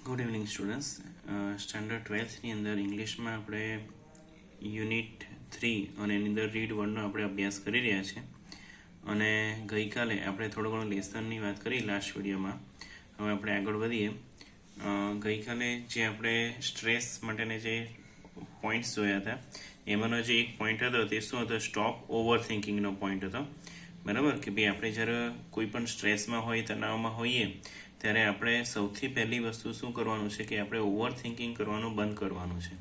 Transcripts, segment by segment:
Good evening students. Standard 12થની અંદર ઇંગ્લિશમાં આપણે યુનિટ 3 અને એની અંદર રીડ 1નો આપણે અભ્યાસ કરી રહ્યા છે. અને ગઈકાલે આપણે થોડો ઘણો લેસનની વાત કરી લાસ્ટ વિડીયોમાં. હવે આપણે આગળ વધીએ. ગઈકાલે જે આપણે સ્ટ્રેસ માટેના જે પોઈન્ટ્સ જોયા હતા એમાંનો જે એક પોઈન્ટ હતો તે શું હતો? સ્ટોપ ઓવર થિંકિંગનો પોઈન્ટ હતો. બરાબર કે ભાઈ આપણે જ્યારે કોઈ પણ સ્ટ્રેસમાં હોય, તણાવમાં હોઈએ ત્યારે આપણે સૌથી પહેલી વસ્તુ શું કરવાનું છે કે આપણે ઓવર થિંકિંગ કરવાનું બંધ કરવાનું છે.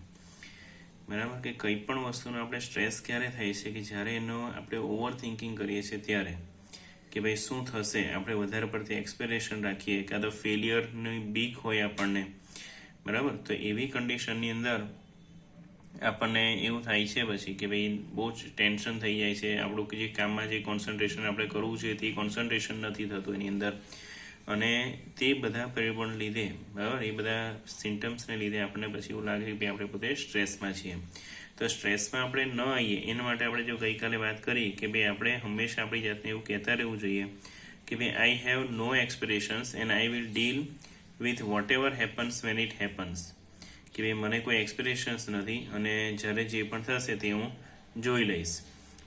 બરાબર કે કંઈ પણ વસ્તુનો આપણે સ્ટ્રેસ ક્યારે થાય છે કે જ્યારે એનો આપણે ઓવર થિંકિંગ કરીએ છીએ ત્યારે કે ભાઈ શું થશે, આપણે વધારે પડતી એક્સપેક્ટેશન રાખીએ, કાં તો ફેલિયરની બીક હોય આપણને. બરાબર, તો એવી કન્ડિશનની અંદર આપણને એવું થાય છે પછી કે ભાઈ બહુ જ ટેન્શન થઈ જાય છે. આપણું જે કામમાં જે કોન્સન્ટ્રેશન આપણે કરવું છે તે કોન્સન્ટ્રેશન નથી થતું એની અંદર. અને તે બધા પરિબળને લીધે, બરાબર, એ બધા સિમ્ટમ્સને લીધે આપણને પછી એવું લાગે કે આપણે પોતે સ્ટ્રેસમાં છીએ. તો સ્ટ્રેસમાં આપણે ન આવીએ એના માટે આપણે જો ગઈકાલે વાત કરી કે ભાઈ આપણે હંમેશા આપણી જાતને એવું કહેતા રહેવું જોઈએ કે ભાઈ I have no expectations and I will deal with whatever happens when it happens. કે ભાઈ મને કોઈ એક્સપેક્ટેશન્સ નથી અને જ્યારે જે પણ થશે તે હું જોઈ લઈશ.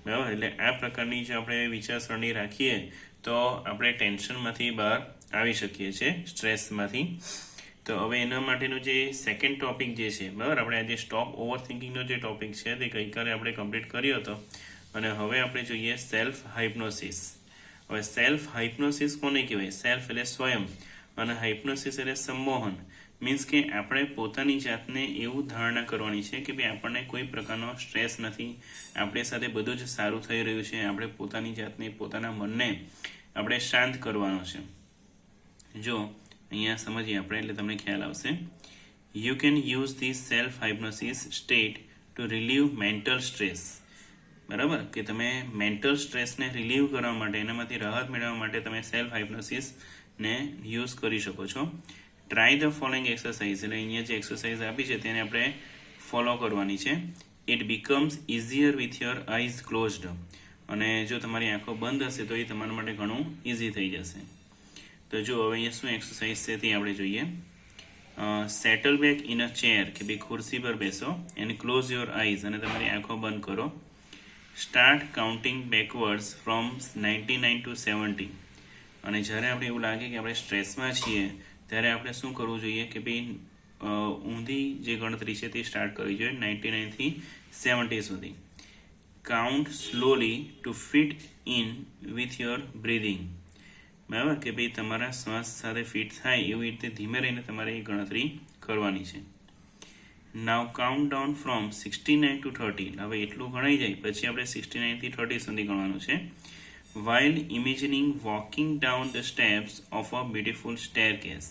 બરાબર, એટલે આ પ્રકારની જો આપણે વિચારસરણી રાખીએ તો આપણે ટેન્શનમાંથી બહાર આવી શકીએ છીએ, સ્ટ્રેસમાંથી. તો હવે એના માટેનો જે સેકન્ડ ટોપિક જે છે, બરાબર, આપણે આજે સ્ટોપ ઓવર થિંકિંગનો જે ટોપિક છે તે ગઈકાલે આપણે કમ્પ્લીટ કર્યો હતો. અને હવે આપણે જોઈએ સેલ્ફ હાઇપ્નોસિસ. હવે સેલ્ફ હાઇપ્નોસિસ કોને કહેવાય? સેલ્ફ એટલે સ્વયં અને હાઇપ્નોસિસ એટલે સંમોહન. મીન્સ કે આપણે પોતાની જાતને એવું ધારણા કરવાની છે કે ભાઈ આપણને કોઈ પ્રકારનો સ્ટ્રેસ નથી, આપણી સાથે બધું જ સારું થઈ રહ્યું છે. આપણે પોતાની જાતને, પોતાના મનને આપણે શાંત કરવાનો છે. જો અહીંયા સમજીએ આપણે એટલે તમને ખ્યાલ આવશે. You can use this self hypnosis state to relieve mental stress. બરાબર કે તમે મેન્ટલ સ્ટ્રેસને રિલીવ કરવા માટે, એનામાંથી રાહત મેળવવા માટે તમે સેલ્ફ હાઇપ્નોસિસને યુઝ કરી શકો છો. ટ્રાય ધ ફોલોઈંગ એક્સરસાઇઝ, એટલે અહીંયા જે એક્સરસાઇઝ આપી છે તેને આપણે ફોલો કરવાની છે. It becomes easier with your eyes closed. અને જો તમારી આંખો બંધ હશે તો એ તમારા માટે ઘણું ઇઝી થઈ જશે. તો જો હવે અહીંયા શું એક્સરસાઇઝ છે તે આપણે જોઈએ. Settle back in a chair, કે ભાઈ ખુરશી પર બેસો એન્ડ ક્લોઝ યોર આઈઝ, અને તમારી આંખો બંધ કરો. Start counting backwards from 99 to 70. અને જ્યારે આપણે એવું લાગે કે આપણે સ્ટ્રેસમાં છીએ ત્યારે આપણે શું કરવું જોઈએ કે ભાઈ ઊંધી જે ગણતરી છે તે સ્ટાર્ટ કરવી જોઈએ 99 થી 70 સુધી. Count slowly to fit in with your breathing. બરાબર કે ભાઈ તમારા શ્વાસ સાથે ફિટ થાય એવી રીતે ધીમે રહીને તમારે એ ગણતરી કરવાની છે. નાવ કાઉન્ટ ડાઉન ફ્રોમ 69 to 30. હવે એટલું ગણાઈ જાય પછી આપણે 69 થી 30 સુધી ગણવાનું છે. while imagining walking down the steps of a beautiful staircase.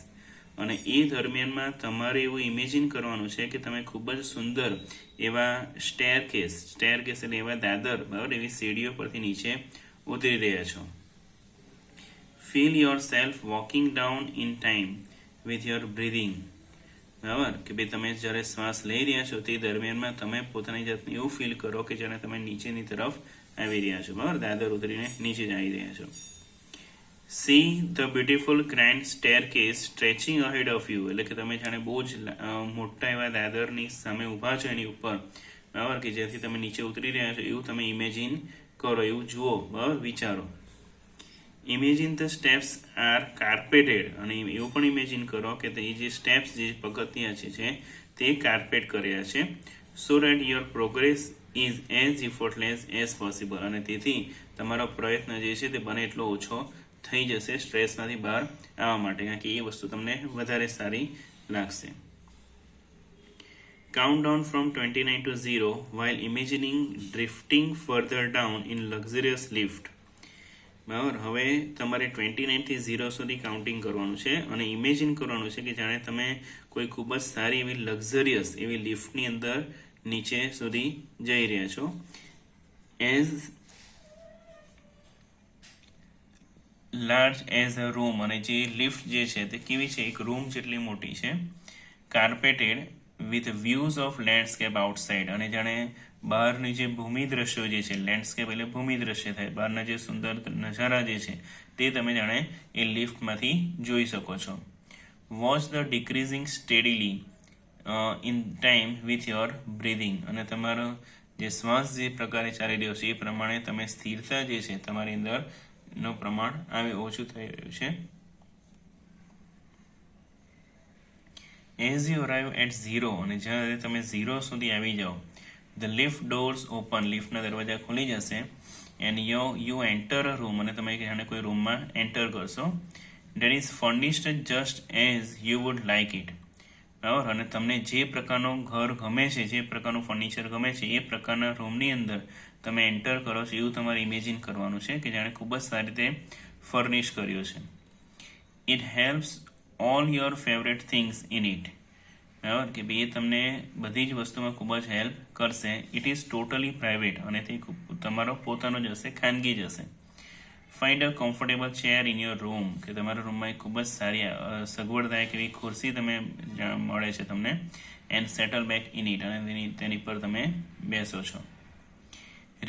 અને એ દરમિયાનમાં તમારે એવું ઇમેજિન કરવાનું છે કે તમે ખૂબ જ સુંદર એવા સ્ટેરકેસ એટલે એવા દાદર, બરાબર, એવી સીડીઓ પરથી નીચે ઉતરી રહ્યા છો. Feel your self walking down in time with your breathing. બરાબર કે ભાઈ તમે જ્યારે શ્વાસ લઈ રહ્યા છો તે દરમિયાનમાં તમે પોતાની જાતને એવું ફીલ કરો કે જ્યારે તમે નીચેની તરફ આવી રહ્યા છો, બરાબર, દાદર ઉતરીને નીચે જ આવી રહ્યા છો. See the beautiful grand staircase stretching ahead of you, એટલે કે તમે જાણે બહુ જ મોટા એવા દાદરની સામે ઊભા છો એની ઉપર, બરાબર, કે જ્યાંથી તમે નીચે ઉતરી રહ્યા છો એવું તમે ઇમેજિન કરો, એવું જુઓ, બરાબર, વિચારો. ઇમેજિન ધ સ્ટેપ્સ આર કાર્પેટેડ, અને એવું પણ ઇમેજિન કરો કે તે જે સ્ટેપ્સ, જે પગથિયા છે તે કાર્પેટ કર્યા છે. So that your progress is as effortless as possible. અને તેથી તમારો પ્રયત્ન જે છે તે બને એટલો ઓછો થઈ જશે સ્ટ્રેસમાંથી બહાર આવવા માટે, કારણ કે એ વસ્તુ તમને વધારે સારી લાગશે. Count down from 29 to 0 while imagining drifting further down in luxurious lift. બરાબર, હવે તમારે 29 થી 0 સુધી કાઉન્ટિંગ કરવાનું છે અને ઇમેજિન કરવાનું છે કે જાણે તમે કોઈ ખૂબ જ સારી એવી લક્ઝરિયસ એવી લિફ્ટની અંદર નીચે સુધી જઈ રહ્યા છો. As large as a room, અને જે લિફ્ટ જે છે તે કેવી છે? એક રૂમ જેટલી મોટી છે. Carpeted with views of landscape outside, અને જાણે બહારની જે ભૂમિ દ્રશ્યો જે છે, લેન્ડસ્કેપ એટલે ભૂમિ દ્રશ્ય થાય, બહારના જે સુંદર નજારા જે છે તે તમે જાણે એ લિફ્ટમાંથી જોઈ શકો છો. Watch the decreasing steadily in time with your breathing, અને તમારો જે શ્વાસ જે પ્રકારે ચાલી રહ્યો છે એ પ્રમાણે તમે સ્થિરતા જે છે તમારી અંદરનું પ્રમાણ આવે ઓછું થઈ રહ્યું છે. એઝ યુ અરાઇવ એટ 0, અને જ્યારે તમે 0 સુધી આવી જાઓ, ધ લિફ્ટ ડોર્સ ઓપન, લિફ્ટના દરવાજા ખુલી જશે, and you enter a room, અને તમે જાણે કોઈ રૂમમાં એન્ટર કરશો, that is furnished just as you would like it. બરાબર, અને તમને જે પ્રકારનું ઘર ગમે છે, જે પ્રકારનું ફર્નિચર ગમે છે એ પ્રકારના રૂમની અંદર તમે એન્ટર કરો છો એવું તમારે ઇમેજિન કરવાનું છે કે જાણે ખૂબ જ સારી રીતે ફર્નિશ કર્યો છે. It helps all your favourite things in it. બરાબર, કે ભાઈ એ તમને બધી જ વસ્તુમાં ખૂબ જ હેલ્પ કરશે. ઇટ ઇઝ ટોટલી પ્રાઇવેટ, અને તે તમારો પોતાનો જ હશે, ખાનગી જ હશે. Find a comfortable chair in your room, કે તમારા રૂમમાં એક ખૂબ જ સારી સગવડદાયક એવી ખુરશી તમે મળે છે તમને, and settle back in it, અને તેની પર તમે બેસો છો.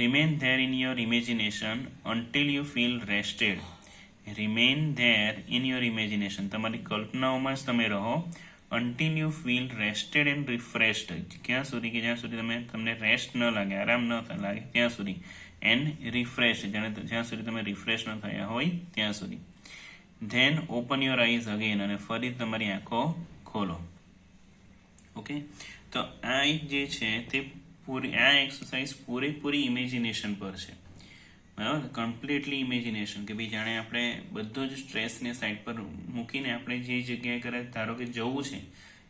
Remain there in your imagination until you feel rested. Remain there in your imagination, તમારી કલ્પનાઓમાં જ તમે રહો, until you feel rested and refreshed, ક્યાં સુધી કે જ્યાં સુધી તમને રેસ્ટ ન લાગે, આરામ ન લાગે ત્યાં સુધી, એન્ડ રિફ્રેશ, જ્યાં સુધી તમે રિફ્રેશ ન થયા હોય ત્યાં સુધી. Then open your eyes again, અને ફરી તમારી આંખો ખોલો. ઓકે, તો આ જે છે તે આ એક્સરસાઇઝ પૂરેપૂરી ઇમેજિનેશન પર છે. બરાબર, કમ્પ્લીટલી ઇમેજિનેશન, કે ભાઈ જાણે આપણે બધો જ સ્ટ્રેસને સાઈડ પર મૂકીને આપણે જે જગ્યાએ કરે ધારો કે જવું છે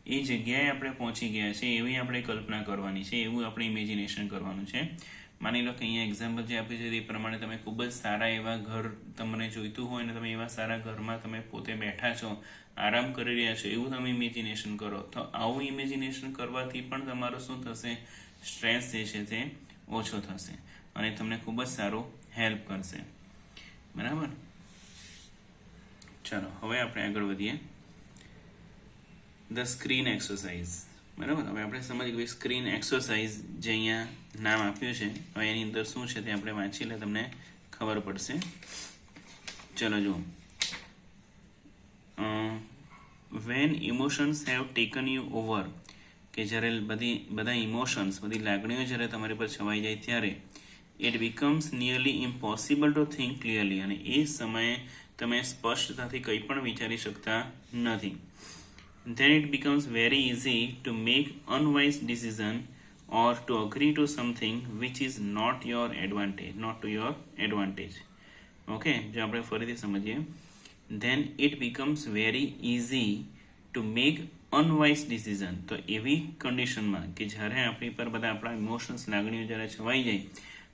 એ જગ્યાએ આપણે પહોંચી ગયા છે એવી આપણે કલ્પના કરવાની છે, એવું આપણે ઇમેજિનેશન કરવાનું છે. માની લો કે અહીંયા એક્ઝામ્પલ જે આપ્યું છે એ પ્રમાણે તમે ખૂબ જ સારા એવા ઘર તમને જોઈતું હોય અને તમે એવા સારા ઘરમાં તમે પોતે બેઠા છો, આરામ કરી રહ્યા છો, એવું તમે ઇમેજિનેશન કરો. તો આવું ઇમેજિનેશન કરવાથી પણ તમારો શું થશે, સ્ટ્રેસ જે છે તે ઓછો થશે અને તમને ખૂબ જ સારું હેલ્પ કરશે. બરાબર, ચાલો હવે આપણે આગળ વધીએ. The screen exercise. બરાબર, હવે આપણે સમજીએ કે સ્ક્રીન એક્સરસાઇઝ જે અહીંયા નામ આપ્યું છે, હવે એની અંદર શું છે તે આપણે વાંચી લે તમને ખબર પડશે. ચલો જુઓ. When emotions have taken you over, કે જ્યારે બધા ઇમોશન્સ, બધી લાગણીઓ જ્યારે તમારી પર છવાઈ જાય ત્યારે it becomes nearly impossible two think clearly, અને એ સમયે તમે સ્પષ્ટતાથી કંઈ પણ વિચારી શકતા નથી. Then it becomes very easy to make unwise decision or to agree to something which is not to your advantage. Okay, જો આપણે ફરીથી સમજીએ. Then it becomes very easy to make unwise decision. તો એવી કન્ડિશનમાં કે જ્યારે આપણી પર બધા આપણા ઇમોશન્સ, લાગણીઓ જ્યારે છવાઈ જાય,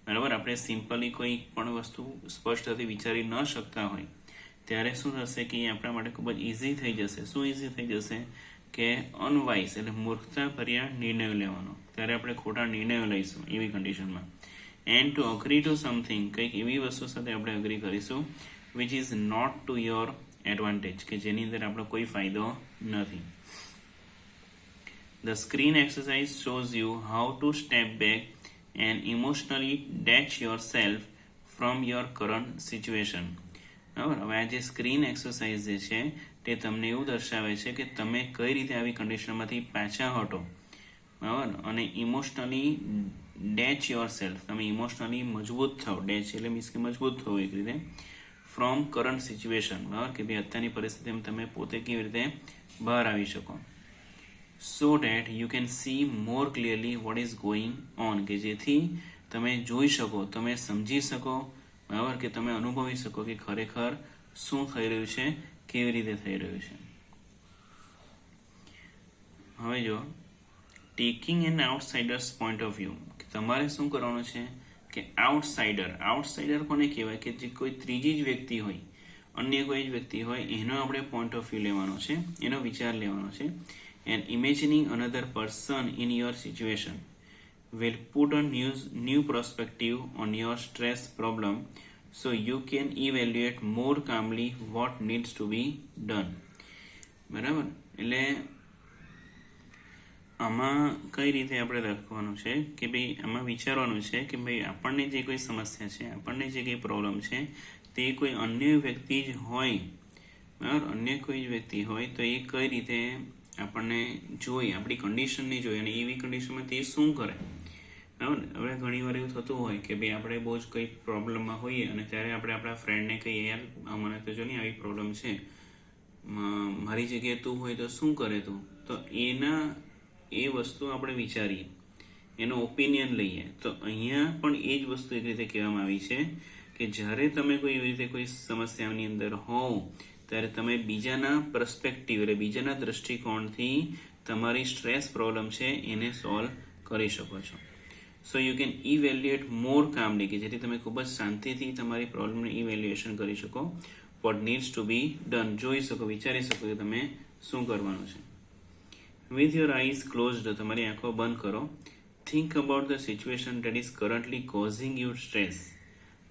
બરાબર, આપણે સિમ્પલી કોઈ પણ વસ્તુ સ્પષ્ટતાથી વિચારી ન શકતા હોય ત્યારે શું થશે કે એ આપણા માટે ખૂબ જ ઇઝી થઈ જશે. શું ઇઝી થઈ જશે કે અનવાઇઝ એટલે મૂર્ખતા ભર્યા નિર્ણયો લેવાનો, ત્યારે આપણે ખોટા નિર્ણયો લઈશું એવી કન્ડિશનમાં. And to agree to something, કંઈક એવી વસ્તુ સાથે આપણે અગ્રી કરીશું which is not to your advantage, કે જેની અંદર આપણો કોઈ ફાયદો નથી. The screen exercise shows you how to step back and emotionally detach yourself from your current situation. બરાબર, હવે આ જે સ્ક્રીન એક્સરસાઇઝ જે છે તે તમને એવું દર્શાવે છે કે તમે કઈ રીતે આવી કન્ડિશનમાંથી પાછા હટો, બરાબર, અને ઇમોશનલી ડેચ યોર સેલ્ફ, તમે ઇમોશનલી મજબૂત થાવ. ડેચ એટલે મીન્સ કે મજબૂત થવું એક રીતે, ફ્રોમ કરંટ સિચ્યુએશન, બરાબર, કે ભાઈ અત્યારની પરિસ્થિતિમાં તમે પોતે કેવી રીતે બહાર આવી શકો. So that you can see more clearly what is going on, કે જેથી તમે જોઈ શકો, તમે સમજી શકો, બરાબર, કે તમે અનુભવી શકો કે ખરેખર શું થઈ રહ્યું છે, કેવી રીતે થઈ રહ્યું છે. હવે જો taking an outsider's point of view, કે તમારે શું કરવાનું છે કે આઉટસાઇડર કોને કહેવાય, કે જે કોઈ ત્રીજી જ વ્યક્તિ હોય, અન્ય કોઈ જ વ્યક્તિ હોય, એનો આપણે પોઈન્ટ ઓફ વ્યૂ લેવાનો છે, એનો વિચાર લેવાનો છે. And imagining another person in your situation will put a new perspective on your stress problem so you can evaluate more calmly what needs to be done. બરાબર, એટલે આમાં કઈ રીતે આપણે લખવાનું છે કે ભાઈ આમાં વિચારવાનું છે કે ભાઈ આપણને જે કોઈ સમસ્યા છે, આપણને જે કંઈ પ્રોબ્લેમ છે તે કોઈ અન્ય વ્યક્તિ જ હોય, બરાબર, અન્ય કોઈ જ વ્યક્તિ હોય તો એ કઈ રીતે આપણને જોઈ, આપણી કન્ડિશનની જોઈ અને એવી કન્ડિશનમાં તે શું કરે. બરાબર, હવે ઘણી વાર એવું થતું હોય કે ભાઈ આપણે બહુ જ કંઈ પ્રોબ્લેમમાં હોઈએ અને ત્યારે આપણે આપણા ફ્રેન્ડને કહીએ, યાર મને તો જો નહીં આવી પ્રોબ્લેમ છે, મારી જગ્યાએ તું હોય તો શું કરે તું. તો એ વસ્તુ આપણે વિચારીએ, એનો ઓપિનિયન લઈએ. તો અહીંયા પણ એ જ વસ્તુ એક રીતે કહેવામાં આવી છે કે જ્યારે તમે કોઈ એવી રીતે કોઈ સમસ્યાની અંદર હોવ ત્યારે તમે બીજાના પર્સપેક્ટિવ એટલે બીજાના દૃષ્ટિકોણથી તમારી સ્ટ્રેસ પ્રોબ્લેમ છે એને સોલ્વ કરી શકો છો. સો યુ કેન ઇવેલ્યુએટ મોર કામલી, કે જેથી તમે ખૂબ જ શાંતિથી તમારી પ્રોબ્લેમને ઇવેલ્યુએશન કરી શકો. What needs to be done, જોઈ શકો, વિચારી શકો કે તમે શું કરવાનું છે. વિથ યોર આઈઝ ક્લોઝડ, તમારી આંખો બંધ કરો. Think about the situation that is currently causing you stress,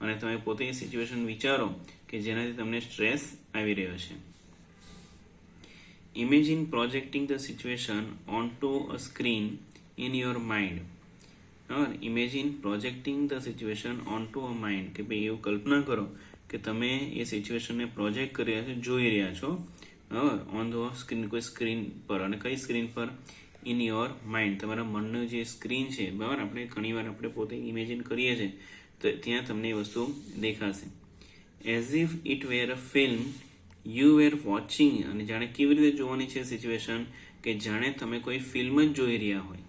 અને તમે પોતે એ સિચ્યુએશન વિચારો કે જેનાથી તમને સ્ટ્રેસ આવી રહ્યો છે. Imagine projecting the situation on to a screen in your mind. Imagine projecting the situation on to a mind, કે ભાઈ એવું કલ્પના કરો કે તમે એ સિચ્યુએશનને પ્રોજેક્ટ કરી રહ્યા છો, જોઈ રહ્યા છો ઓન ધ સ્ક્રીન, કોઈ સ્ક્રીન પર. અને કઈ સ્ક્રીન પર? ઇન યોર માઇન્ડ, તમારા મનનું જે સ્ક્રીન છે. બરાબર, આપણે ઘણીવાર આપણે પોતે ઇમેજિન કરીએ છીએ તો ત્યાં તમને એ વસ્તુ દેખાશે. As if it were a film you were watching, અને જાણે કેવી રીતે જોવાની છે સિચ્યુએશન કે જાણે તમે કોઈ ફિલ્મ જ જોઈ રહ્યા હોય.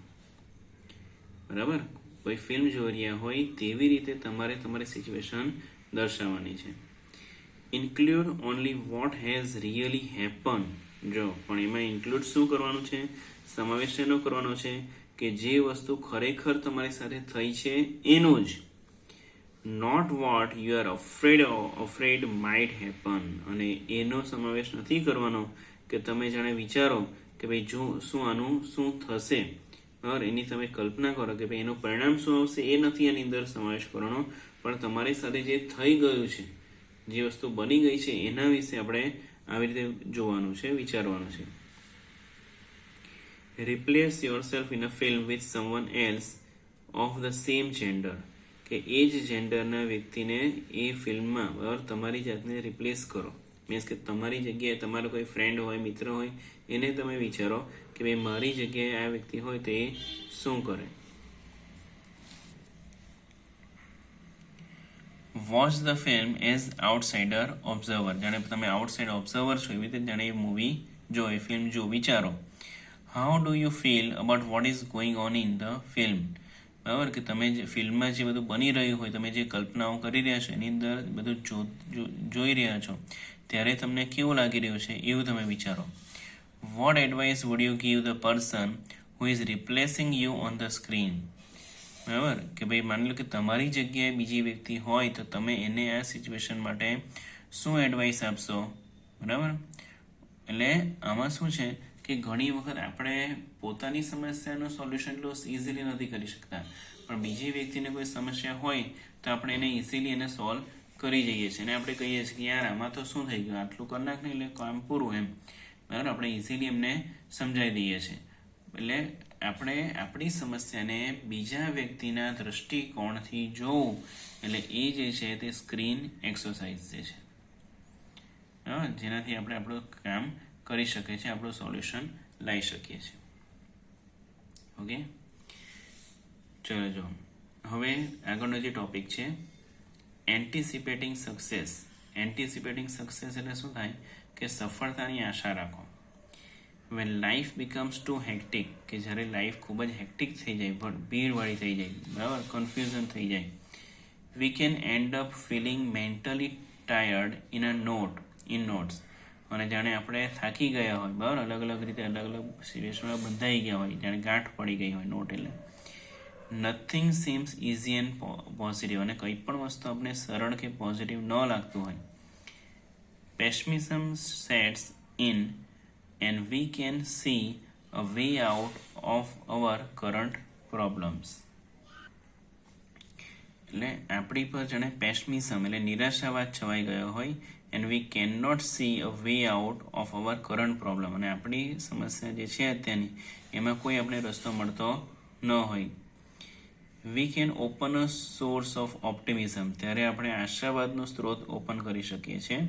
બરાબર, કોઈ ફિલ્મ જોઈ રહ્યા હોય તેવી રીતે તમારે તમારી સિચ્યુએશન દર્શાવવાની છે. Include only what has really happen. જો પણ એમાં ઇન્ક્લુડ શું કરવાનું છે, સમાવેશ એનો કરવાનો છે કે જે વસ્તુ ખરેખર તમારી સાથે થઈ છે એનું જ. Not what you are afraid might happen, અને એનો સમાવેશ નથી કરવાનો કે તમે જાણે વિચારો કે ભાઈ જો શું આનું શું થશે, બરાબર, એની તમે કલ્પના કરો કે ભાઈ એનું પરિણામ શું આવશે, એ નથી એની અંદર સમાવેશ કરવાનો. પણ તમારી સાથે જે થઈ ગયું છે, જે વસ્તુ બની ગઈ છે એના વિશે આપણે આવી રીતે જોવાનું છે, વિચારવાનું છે. Replace yourself in a film with someone else of the same gender, કે એ જ જેન્ડરના વ્યક્તિને એ ફિલ્મમાં, બરાબર, તમારી જાતને રિપ્લેસ કરો. મીન્સ કે તમારી જગ્યાએ તમારો કોઈ ફ્રેન્ડ હોય, મિત્ર હોય, એને તમે વિચારો કે ભાઈ મારી જગ્યાએ આ વ્યક્તિ હોય તો એ શું કરે. Watch the film as outsider observer, જાણે તમે આઉટસાઇડ ઓબ્ઝર્વર છો એવી રીતે જાણે એ મૂવી જો, એ ફિલ્મ જો, વિચારો. How do you feel about vote is going on in the film. બરાબર, કે તમે જે ફિલ્મમાં જે બધું બની રહ્યું હોય, તમે જે કલ્પનાઓ કરી રહ્યા છો એની અંદર બધું જોઈ રહ્યા છો ત્યારે તમને કેવું લાગી રહ્યું છે એવું તમે વિચારો. What advice would you give the person who is replacing you on the screen. બરાબર, કે ભાઈ માની લો કે તમારી જગ્યાએ બીજી વ્યક્તિ હોય તો તમે એને આ સિચ્યુએશન માટે શું એડવાઇસ આપશો. બરાબર, એટલે આમાં શું છે કે ઘણી વખત આપણે પોતાની સમસ્યાનું સોલ્યુશન એટલું ઇઝીલી નથી કરી શકતા, પણ બીજી વ્યક્તિને કોઈ સમસ્યા હોય તો આપણે એને ઇઝીલી એને સોલ્વ કરી જઈએ છીએ અને આપણે કહીએ છીએ કે યાર આમાં તો શું થઈ ગયું, આટલું કરી નાખ ને એટલે કામ પૂરું એમ. બરાબર, આપણે ઇઝીલી એમને સમજાવી દઈએ છીએ. એટલે આપણે આપણી સમસ્યાને બીજા વ્યક્તિના દૃષ્ટિકોણથી જોવું, એટલે એ જે છે તે સ્ક્રીન એક્સરસાઇઝ જે છે, જેનાથી આપણે આપણું કામ કરી શકીએ છીએ, આપણું સોલ્યુશન લાવી શકીએ છીએ. ઓકે, ચલો જો હવે આગળનો જે ટોપિક છે એન્ટિસિપેટિંગ સક્સેસ. એન્ટિસિપેટિંગ સક્સેસ એટલે શું થાય કે સફળતાની આશા રાખો. When life becomes too hectic, કે જ્યારે લાઈફ ખૂબ જ હેક્ટિક થઈ જાય, ભીડવાળી થઈ જાય, બરાબર, કન્ફ્યુઝન થઈ જાય. We can end up feeling mentally tired in notes, અને જાણે આપણે થાકી ગયા હોય, બરાબર, અલગ અલગ રીતે અલગ અલગ સિચ્યુએશનમાં બંધાઈ ગયા હોય, જાણે ગાંઠ પડી ગઈ હોય નોટ. એટલે nothing seems easy and positive, અને કંઈ પણ વસ્તુ આપણે સરળ કે પોઝિટિવ ન લાગતું હોય. Pessimism sets in and we can see a way out of our current problems. એટલે આપણી પર જાણે પેસિમિઝમ એટલે નિરાશાવાદ છવાઈ ગયો હોય, and we cannot see a way out of our current problem, અને આપણી સમસ્યા જે છે અત્યારની એમાં કોઈ આપણે રસ્તો મળતો ન હોય. we can open a source of optimism, ત્યારે આપણે આશાવાદનો સ્ત્રોત ઓપન કરી શકીએ છીએ.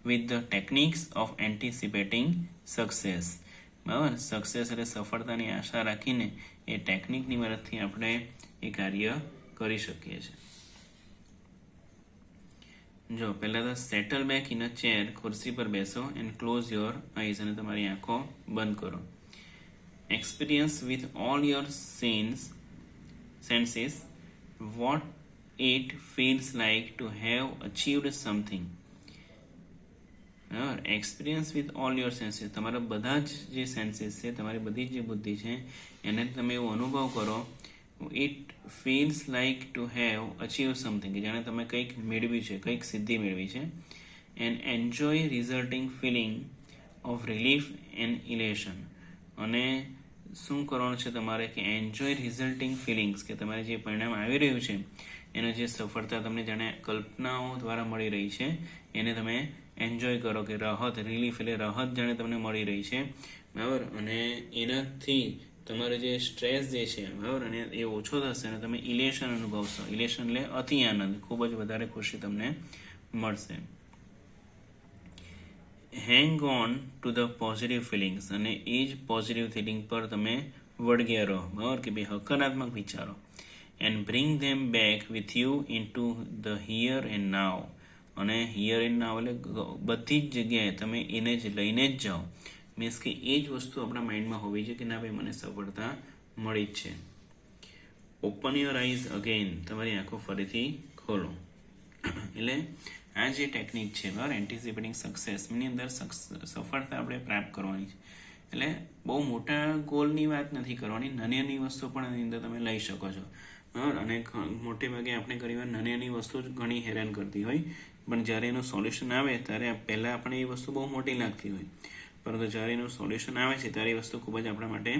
with the techniques of anticipating success. બરાબર, સક્સેસ એટલે સફળતાની આશા રાખીને એ ટેકનિકની મદદથી આપણે એ કાર્ય કરી શકીએ છીએ. જો પહેલા તો settle back in a chair, ખુરશી પર બેસો એન્ડ ક્લોઝ યોર આઈઝ, અને તમારી આંખો બંધ કરો. Experience with all your senses what it feels like to have achieved something. Experience with all your senses, તમારા બધા જ જે સેન્સીસ છે, તમારી બધી જ જે બુદ્ધિ છે એને તમે એવો અનુભવ કરો. It feels like to have achieve something, કે જાણે તમે કંઈક મેળવ્યું છે, કંઈક સિદ્ધિ મેળવી છે. And enjoy resulting feeling of relief and elation, અને શું કરવાનું છે તમારે કે એન્જોય રિઝલ્ટિંગ ફિલિંગ્સ, કે તમારે જે પરિણામ આવી રહ્યું છે એનો જે સફળતા તમને જાણે કલ્પનાઓ દ્વારા મળી રહી છે એને તમે એન્જોય કરો, કે રાહત, રિલીફ એટલે રાહત જાણે તમને મળી રહી છે. બરાબર, અને એનાથી તમારો જે સ્ટ્રેસ જે છે, બરાબર, અને એ ઓછો થશે અને તમે ઇલેશન અનુભવશો. ઇલેશન એટલે અતિ આનંદ, ખૂબ જ વધારે ખુશી તમને મળશે. Hang on to the positive feelings, અને એ જ પોઝિટિવ ફિલિંગ પર તમે વળગ્યા રહો. બરાબર, કે ભાઈ હકારાત્મક વિચારો. And bring them back with you in to the here and now, અને હિયર એન્ડ નાવ એટલે બધી જ જગ્યાએ તમે એને જ લઈને જ જાઓ. મીન્સ કે એ જ વસ્તુ આપણા માઇન્ડમાં હોવી જોઈએ કે ના ભાઈ મને સફળતા મળી જ છે. ઓપન યોર આઈઝ અગેન, તમારી આંખો ફરીથી ખોલો. એટલે આ જે ટેકનિક છે, બરાબર, એન્ટિસિપેટિંગ સક્સેસની અંદર સફળતા આપણે પ્રાપ્ત કરવાની છે. એટલે બહુ મોટા ગોલની વાત નથી કરવાની, નાની નાની વસ્તુ પણ એની અંદર તમે લઈ શકો છો. બરાબર, અને મોટે ભાગે આપણે ઘણી વાર નાની નાની વસ્તુ જ ઘણી હેરાન કરતી હોય, પણ જ્યારે એનું સોલ્યુશન આવે ત્યારે પહેલાં આપણે એ વસ્તુ બહુ મોટી લાગતી હોય, પરંતુ જ્યારે એનું સોલ્યુશન આવે છે ત્યારે એ વસ્તુ ખૂબ જ આપણા માટે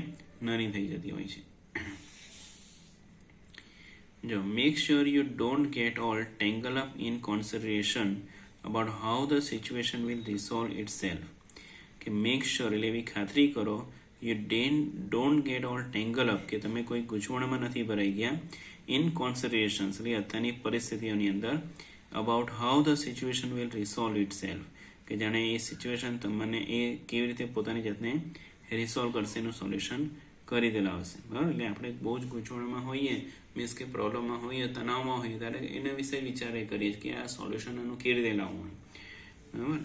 નાની થઈ જતી હોય છે. જો make sure you don't get all tangle up in consideration about how the situation will resolve itself, કે મેક શ્યોર એટલે એવી ખાતરી કરો you don't get all tangle up, કે તમે કોઈ ગૂંચવણમાં નથી ભરાઈ ગયા. ઇન કોન્સિડરેશન્સ એટલે અત્યારની પરિસ્થિતિઓની અંદર. About how the situation will resolve itself, કે જાણે એ સિચ્યુએશન તમને એ કેવી રીતે પોતાની જાતને રિસોલ્વ કરશે, એનું સોલ્યુશન કરી દે લાવશે. બરાબર, એટલે આપણે બહુ જ ગૂંચવણમાં હોઈએ, મીન્સ કે પ્રોબ્લેમમાં હોઈએ, તણાવમાં હોઈએ, ત્યારે એના વિશે વિચારે કરીએ કે આ સોલ્યુશન આનું કેવી રીતે લાવવું. બરાબર,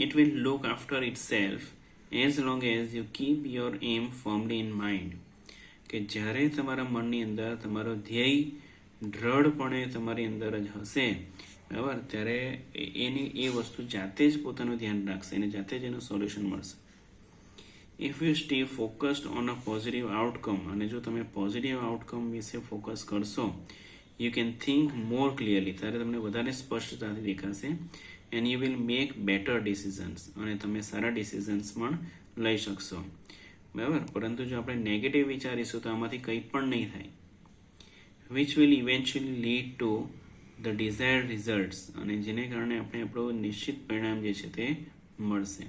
it will look after itself as long as you keep your aim firmly in mind, કે જ્યારે તમારા મનની અંદર તમારો ધ્યેય દ્રઢપણે તમારી અંદર જ હશે, બરાબર, ત્યારે એની એ વસ્તુ જાતે જ પોતાનું ધ્યાન રાખશે અને જાતે જ એનું સોલ્યુશન મળશે. If you stay focused on a positive outcome, અને જો તમે પોઝિટિવ આઉટકમ વિશે ફોકસ કરશો, you can think more clearly, ત્યારે તમને વધારે સ્પષ્ટતાથી દેખાશે. And you will make better decisions, અને તમે સારા ડિસિઝન્સ પણ લઈ શકશો. બરાબર, પરંતુ જો આપણે નેગેટિવ વિચારીશું તો આમાંથી કંઈ પણ નહીં થાય. Which will eventually lead to the desired results, અને જેને કારણે આપણે આપણું નિશ્ચિત પરિણામ જે છે તે મળશે.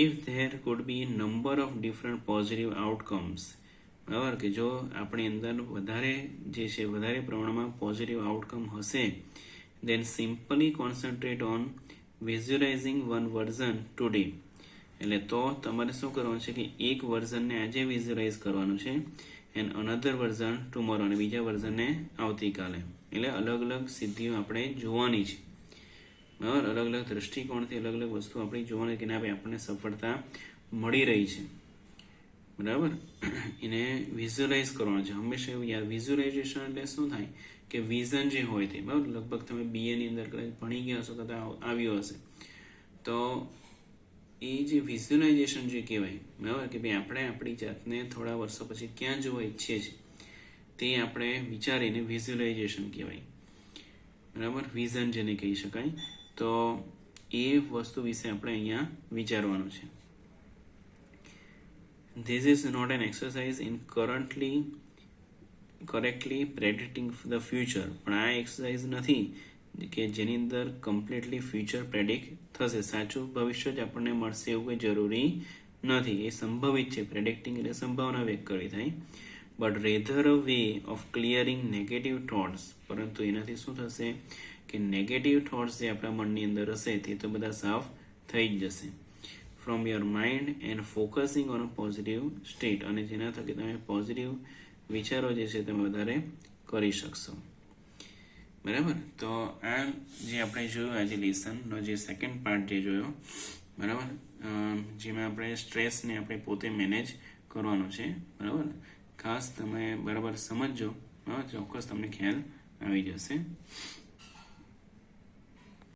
If there food B number of different positive outcomes, બરાબર, કે જો આપણી અંદર વધારે જે છે વધારે પ્રમાણમાં પોઝિટિવ આઉટકમ હશે, then simply concentrate on visualizing one version today, એટલે તો તમારે શું કરવાનું છે કે એક વર્ઝનને આજે વિઝ્યુલાઇઝ કરવાનું છે, એન્ડ અનધર વર્ઝન ટુમોરો, અને બીજા વર્ઝનને આવતીકાલે. એટલે અલગ અલગ સિદ્ધિઓ આપણે જોવાની છે. બરાબર, અલગ અલગ દ્રષ્ટિકોણથી અલગ અલગ વસ્તુ આપણે જોવાની કે ના ભાઈ આપણને સફળતા મળી રહી છે. બરાબર, એને વિઝ્યુલાઇઝ કરવાનું છે હંમેશા. એવું યાદ, વિઝ્યુલાઇઝેશન એટલે શું થાય કે વિઝન જે હોય તે, બરાબર, લગભગ તમે બીએની અંદર કદાચ ભણી ગયા હશો કદાચ આવ્યો હશે, તો એ જે વિઝ્યુલાઇઝેશન જે કહેવાય, બરાબર, કે ભાઈ આપણે આપણી જાતને થોડા વર્ષો પછી ક્યાં જોવા ઈચ્છીએ છીએ તે આપણે વિચારીને વિઝ્યુલાઇઝેશન કહેવાય. બરાબર, વિઝન જેને કહી શકાય. તો એ વસ્તુ વિશે આપણે અહીંયા વિચારવાનું છે. This is not an exercise in correctly predicting the future, પણ આ એક્સરસાઇઝ નથી કે જેની અંદર કમ્પ્લીટલી ફ્યુચર પ્રેડિક્ટ થશે, સાચું ભવિષ્ય જ આપણને મળશે એવું કંઈ જરૂરી નથી. એ સંભવિત છે, પ્રેડિક્ટિંગ એટલે સંભાવના વ્યક્ત કરવી થાય. But rather a way of clearing negative thoughts, પરંતુ એનાથી શું થશે કે નેગેટિવ થોટ્સ જે આપણા મનની અંદર હશે તે તો બધા સાફ થઈ જ જશે from your mind and focusing on a positive state, અને જેના થકી તમે પોઝિટિવ વિચારો જે છે તમે વધારે કરી શકશો. બરાબર. તો આ જે આપણે જોયું આજે લેસનનો જે સેકન્ડ પાર્ટ જે જોયો, બરાબર, જેમાં આપણે સ્ટ્રેસને આપણે પોતે મેનેજ કરવાનો છે. બરાબર. ખાસ તમે બરાબર સમજજો, ચોક્કસ તમને ખ્યાલ આવી જશે.